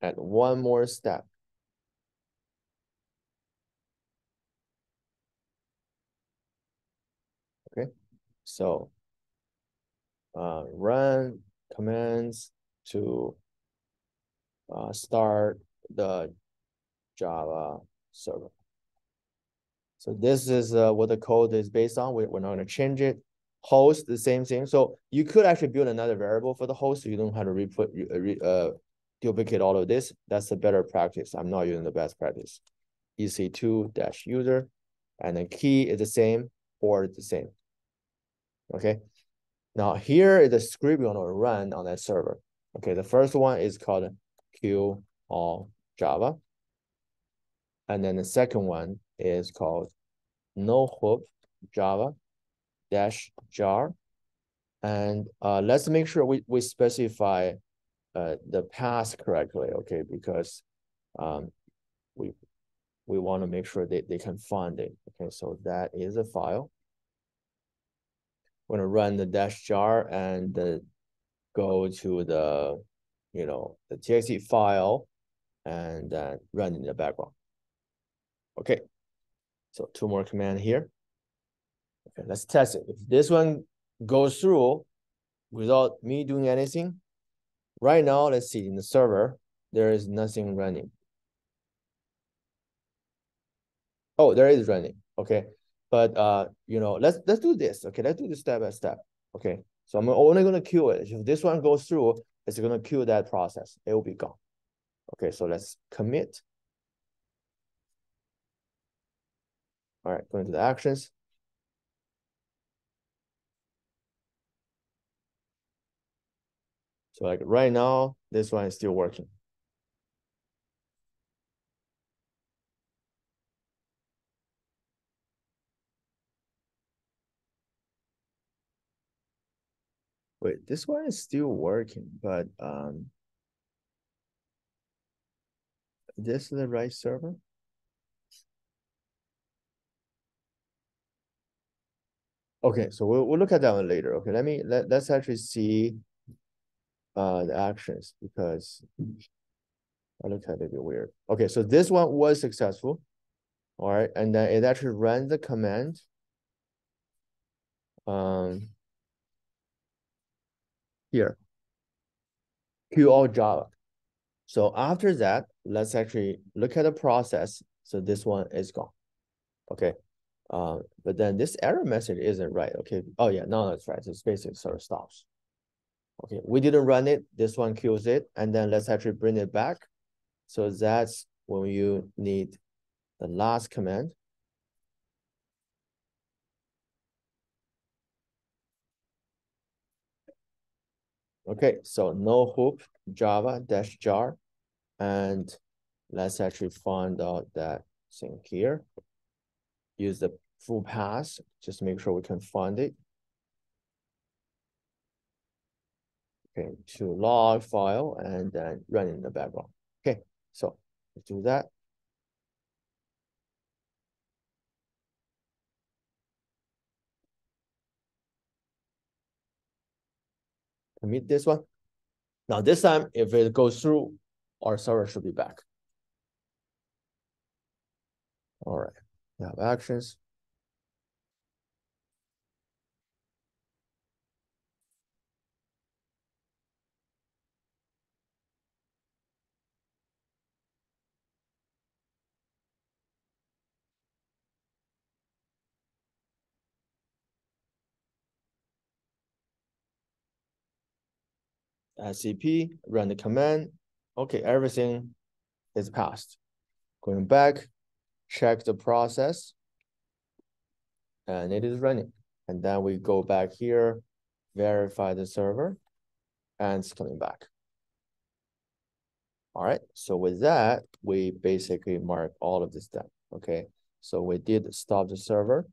add one more step. Okay, so run commands to start the Java server. So this is what the code is based on. We're not going to change it. Host, the same thing. So you could actually build another variable for the host, so you don't have to duplicate all of this. That's a better practice. I'm not using the best practice. EC2-user, and then key is the same, port the same. Okay. Now here is the script you want to run on that server. Okay, the first one is called Q all Java. And then the second one is called no hoop Java -jar. And let's make sure we specify the path correctly, okay? Because we want to make sure they can find it. Okay, so that is a file. We're gonna run the -jar and go to the the txt file and then run in the background. Okay, so two more command here. Okay, let's test it. If this one goes through without me doing anything, right now, let's see, in the server, there is nothing running. Oh, there is running. Okay, but let's do this. Okay, let's do this step by step. Okay, so I'm only gonna queue it. If this one goes through, it's gonna queue that process. It will be gone. Okay, so let's commit. All right, going to the actions. So like right now, this one is still working. Wait, this one is still working, but this is the right server? Okay, so we'll look at that one later. Okay, let's actually see the actions, because I look at it a bit weird. Okay, so this one was successful. All right, and then it actually ran the command. Here, Q all Java. So after that, let's actually look at the process. So this one is gone. Okay. But then this error message isn't right. Okay. Oh yeah, no, that's right. It's basically sort of stops. Okay, we didn't run it. This one kills it, and then let's actually bring it back. So that's when you need the last command. Okay, so no hoop Java -jar, and let's actually find out that thing here. Use the full path, just make sure we can find it. Okay, to log file and then run in the background. Okay, so let's do that. Commit this one. Now this time, if it goes through, our server should be back. All right, we have actions. SCP, run the command. Okay, everything is passed. Going back, check the process, and it is running. And then we go back here, verify the server, and it's coming back. All right, so with that, we basically mark all of this down, okay? So we did stop the server.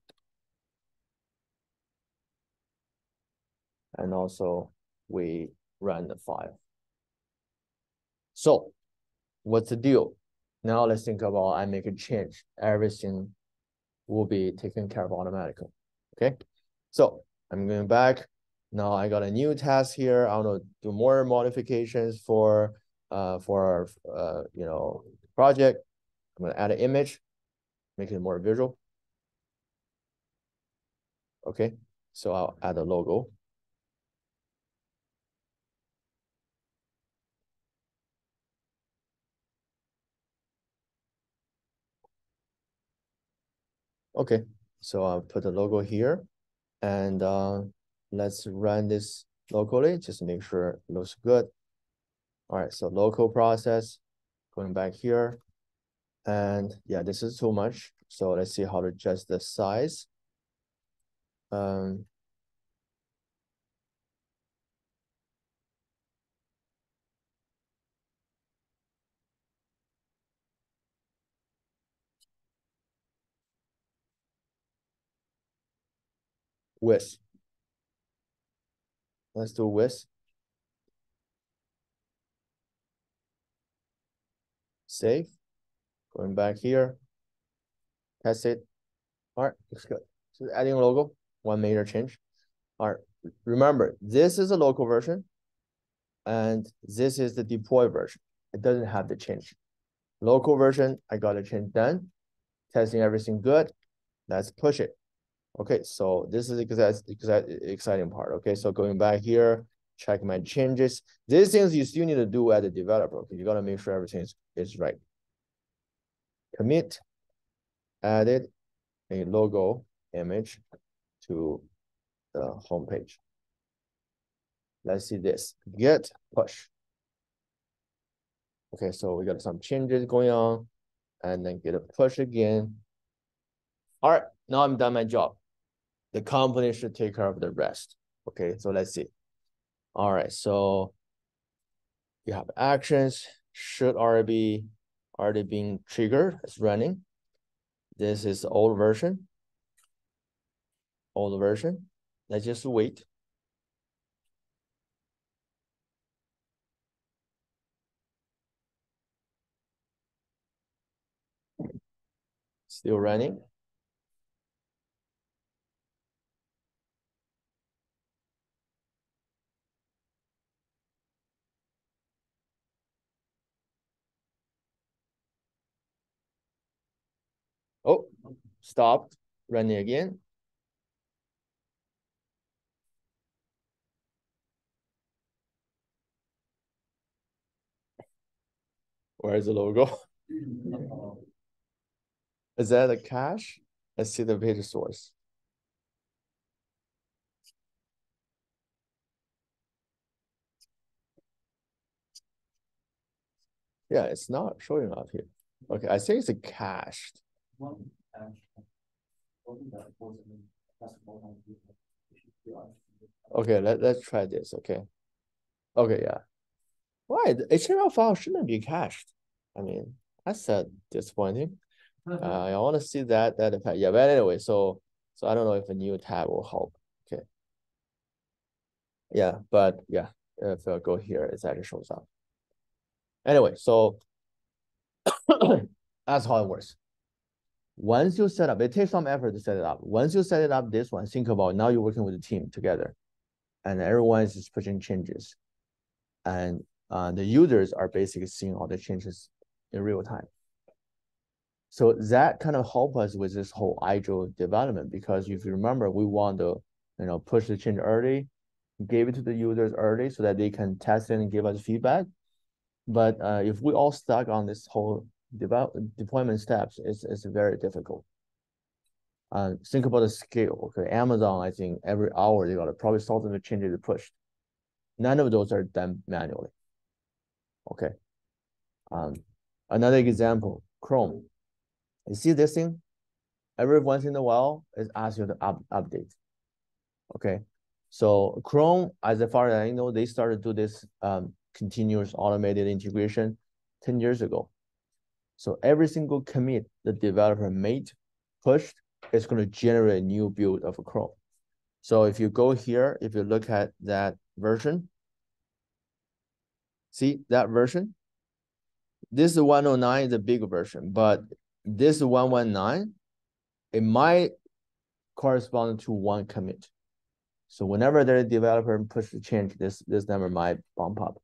And also we run the file. So what's the deal? Now let's think about I make a change. Everything will be taken care of automatically, okay? So I'm going back. Now I got a new task here. I want to do more modifications for our project. I'm going to add an image, make it more visual. Okay, so I'll add a logo. Okay, so I'll put the logo here, and let's run this locally, just make sure it looks good. All right, so local process, going back here. And yeah, this is too much. So let's see how to adjust the size. Width. Let's do width. Save. Going back here. Test it. All right, looks good. So adding a logo, one major change. All right, remember, this is a local version, and this is the deploy version. It doesn't have the change. Local version, I got a change done. Testing everything good. Let's push it. Okay, so this is exciting part. Okay, so going back here, check my changes. These things you still need to do as a developer. Okay, you gotta make sure everything is right. Commit, added a logo image to the homepage. Let's see this. Git push. Okay, so we got some changes going on, and then git push again. All right, now I'm done my job. The company should take care of the rest. Okay, so let's see. All right, so you have actions should already being triggered. It's running. This is the old version. Old version. Let's just wait. Still running. Oh, stopped. Running again. Where's the logo? Is that a cache? Let's see the page source. Yeah, it's not showing up here. Okay, I think it's a cached. Okay, let's try this. Okay. Okay, yeah. Why? The HTML file shouldn't be cached. I mean, that's disappointing. I want to see that effect. Yeah, but anyway, so I don't know if a new tab will help. Okay. Yeah, but yeah, if I go here, it actually shows up. Anyway, so that's how it works. Once you set up, it takes some effort to set it up. Once you set it up, this one, think about now you're working with a team together, and everyone is just pushing changes, and the users are basically seeing all the changes in real time. So that kind of help us with this whole agile development, because if you remember, we want to push the change early, give it to the users early so that they can test it and give us feedback. But if we all stuck on this whole deployment steps, it's very difficult. Think about the scale. Okay, Amazon, I think every hour they got probably thousands of changes pushed. None of those are done manually. Okay. Another example, Chrome. You see this thing? Every once in a while, it asks you to update. Okay. So Chrome, as far as I know, they started to do this continuous automated integration 10 years ago. So every single commit the developer made, pushed, is going to generate a new build of a Chrome. So if you go here, if you look at that version, see that version? This 109 is a big version, but this 119, it might correspond to one commit. So whenever there's a developer push the change, this number might bump up.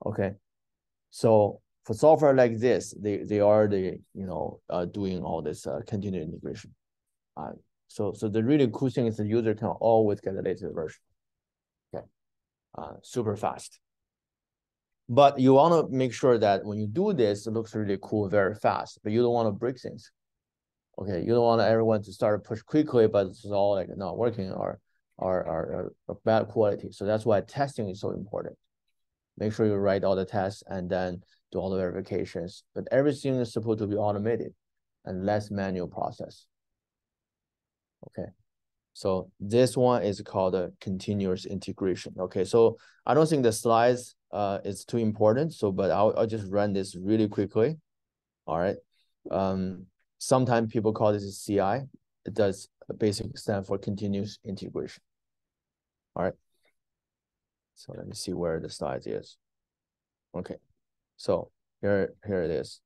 Okay. So for software like this, they already doing all this continuous integration. So the really cool thing is the user can always get the latest version. Okay. Super fast. But you want to make sure that when you do this, it looks really cool, very fast, but you don't want to break things. Okay, you don't want everyone to start to push quickly, but it's all like not working, or are of bad quality. So that's why testing is so important. Make sure you write all the tests and then do all the verifications. But everything is supposed to be automated and less manual process. Okay. So this one is called a continuous integration. Okay, so I don't think the slides is too important. So, but I'll just run this really quickly. All right. Sometimes people call this CI. It does basically stand for continuous integration. All right. So let me see where the slides is. Okay. So here it is.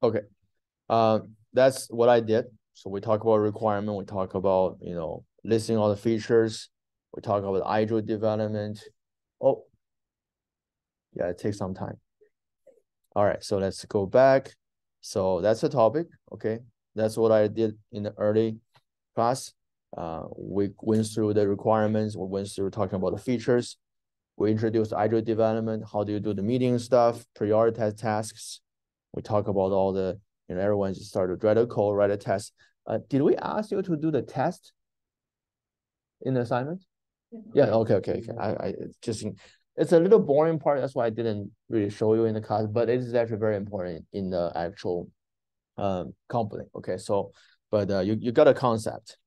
Okay. That's what I did. So we talk about requirement. We talk about, listing all the features. We talk about IDRO development. Oh, yeah, it takes some time. All right, so let's go back. So that's the topic. Okay, that's what I did in the early class. We went through the requirements. We went through talking about the features. We introduced IDRO development. How do you do the meeting stuff? Prioritize tasks. We talk about all the, everyone just started to write a code, write a test. Did we ask you to do the test in the assignment? Yeah, okay. I just, it's a little boring part. That's why I didn't really show you in the class, but it is actually very important in the actual company. Okay, so, but you got a concept.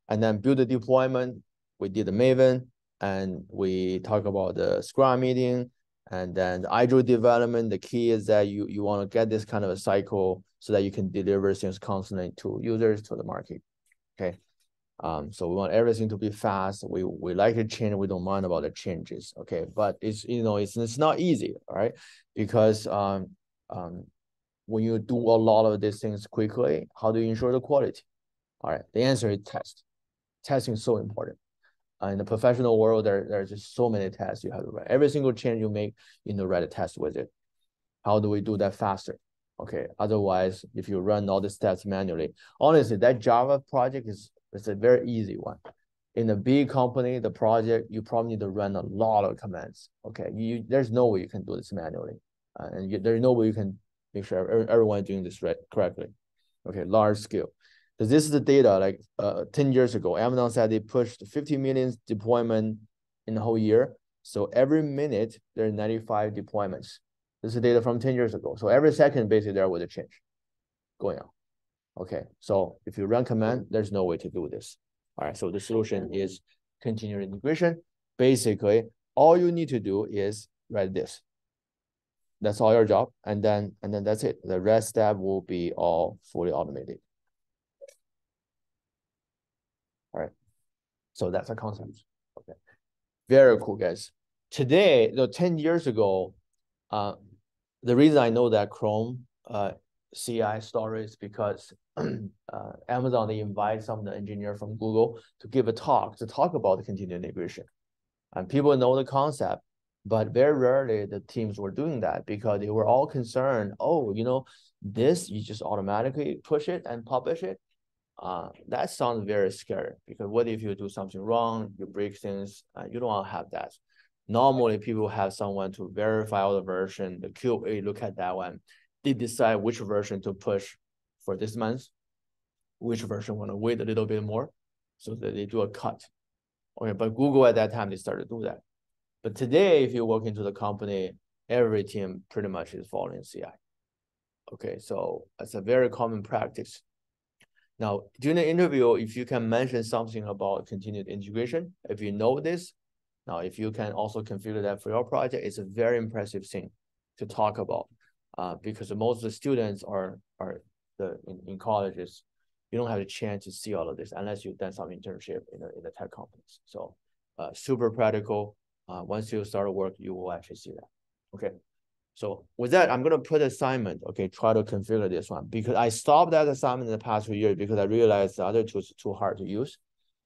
And then build the deployment. We did the Maven, and we talk about the Scrum meeting, and then the IDRO development. The key is that you want to get this kind of a cycle so that you can deliver things constantly to users, to the market. Okay. So we want everything to be fast. We like to change. We don't mind about the changes. Okay, but it's not easy, all right? Because when you do a lot of these things quickly, how do you ensure the quality? All right, the answer is test. Testing is so important. In the professional world, there's just so many tests you have to write. Every single change you make, write a test with it. How do we do that faster? Okay, otherwise, if you run all the steps manually, honestly, that Java project is a very easy one. In a big company, the project, you probably need to run a lot of commands. Okay, there's no way you can do this manually. There's no way you can make sure everyone is doing this correctly. Okay, large scale. Because this is the data, like 10 years ago, Amazon said they pushed 50 million deployment in the whole year. So every minute, there are 95 deployments. This is data from 10 years ago. So every second, basically, there was a change going on. Okay, so if you run command, there's no way to do this. All right, so the solution is continuous integration. Basically, all you need to do is write this. That's all your job, and then that's it. The rest step will be all fully automated. All right, so that's a concept. Okay, very cool, guys. Today, 10 years ago, the reason I know that Chrome CI story is because Amazon, they invite some of the engineer from Google to give a talk about the continuous integration. And people know the concept, but very rarely the teams were doing that because they were all concerned, this, you just automatically push it and publish it. That sounds very scary because what if you do something wrong, you break things, you don't want to have that. Normally, people have someone to verify all the version, the QA look at that one. They decide which version to push for this month, which version want to wait a little bit more, so that they do a cut. Okay, but Google at that time, they started to do that. But today, if you walk into the company, every team pretty much is following CI. Okay, so it's a very common practice. Now, during the interview, if you can mention something about continued integration, if you know this, now if you can also configure that for your project, it's a very impressive thing to talk about. Because most of the students are in colleges, you don't have a chance to see all of this unless you've done some internship in the tech companies. So super practical. Once you start work, you will actually see that. Okay. So with that, I'm going to put assignment, okay, try to configure this one because I stopped that assignment in the past 2 years because I realized the other tools are too hard to use.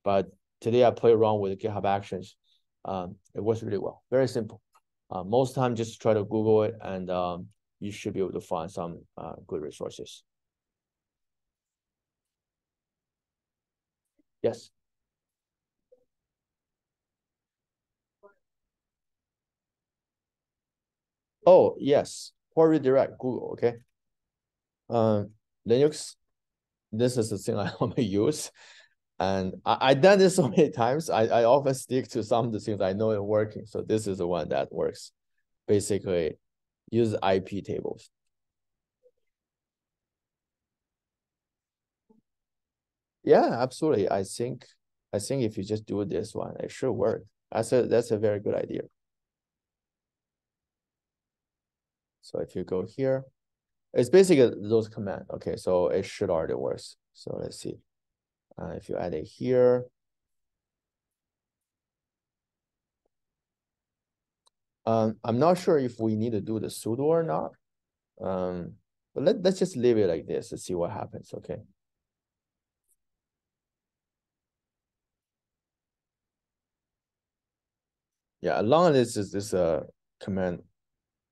But today I play around with GitHub Actions. It works really well. Very simple. Most time just try to Google it and you should be able to find some good resources. Yes. Oh, yes. or redirect Google, okay? Linux, this is the thing I only use. And I've done this so many times. I often stick to some of the things I know are working. So this is the one that works. Basically, use IP tables. Yeah, absolutely. I think if you just do this one, it should work. That's a very good idea. So if you go here, it's basically those commands. Okay, so it should already work. So let's see. If you add it here, I'm not sure if we need to do the sudo or not. But let's just leave it like this to see what happens. Okay. Yeah, as long as this command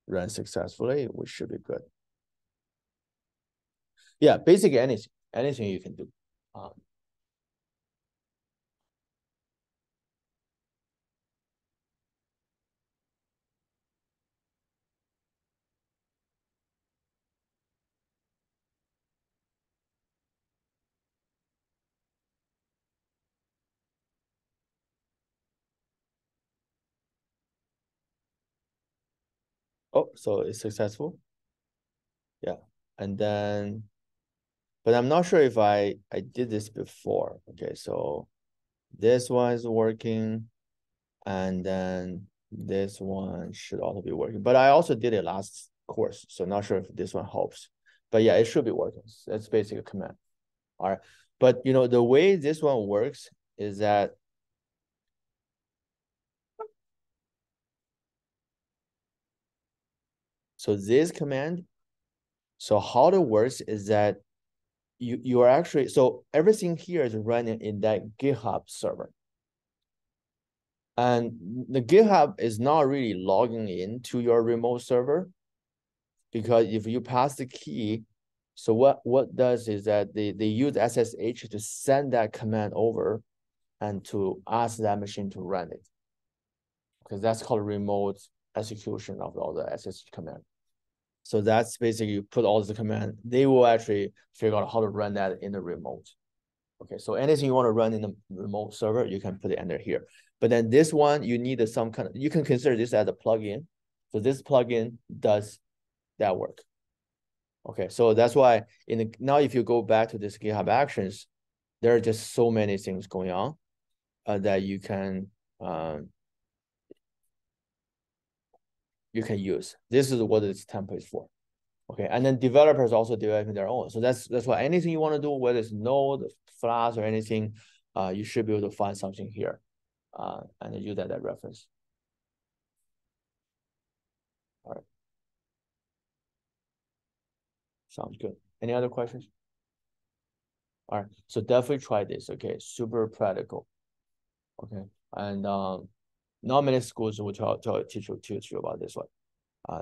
runs successfully, we should be good. Yeah, basically anything you can do. Oh, so it's successful. Yeah, and then, but I'm not sure if I did this before. Okay, so this one is working, and then this one should also be working. But I also did it last course, so not sure if this one helps. But yeah, it should be working. That's basically a command. All right, but you know the way this one works is that so this command. So how it works is that you are actually so everything here is running in that GitHub server. And the GitHub is not really logging in to your remote server because if you pass the key, so what does is that they use SSH to send that command over and to ask that machine to run it. Because that's called remote execution of all the SSH command. So that's basically you put all the command, they will actually figure out how to run that in the remote. Okay, so anything you want to run in the remote server, you can put it under here. But then this one, you need some kind of, you can consider this as a plugin. So this plugin does that work. Okay, so that's why now if you go back to this GitHub Actions, there are just so many things going on that you can use. This is what this template is for. Okay, and then developers also developing their own. So that's why anything you want to do, whether it's Node, Flask, or anything, you should be able to find something here and use that reference. All right. Sounds good. Any other questions? All right. So definitely try this. Okay. Super practical. Okay. And not many schools will teach you about this one.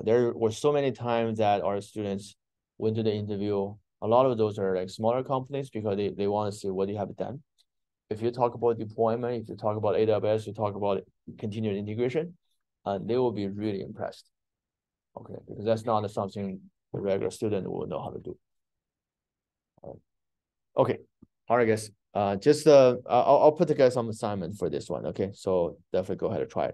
There were so many times that our students went to the interview. A lot of those are like smaller companies because they want to see what you have done. If you talk about deployment, if you talk about AWS, you talk about continuous integration, they will be really impressed. Okay, because that's not something the regular student will know how to do. Okay, all right, guys. I'll put together some assignment for this one. Okay, so definitely go ahead and try it.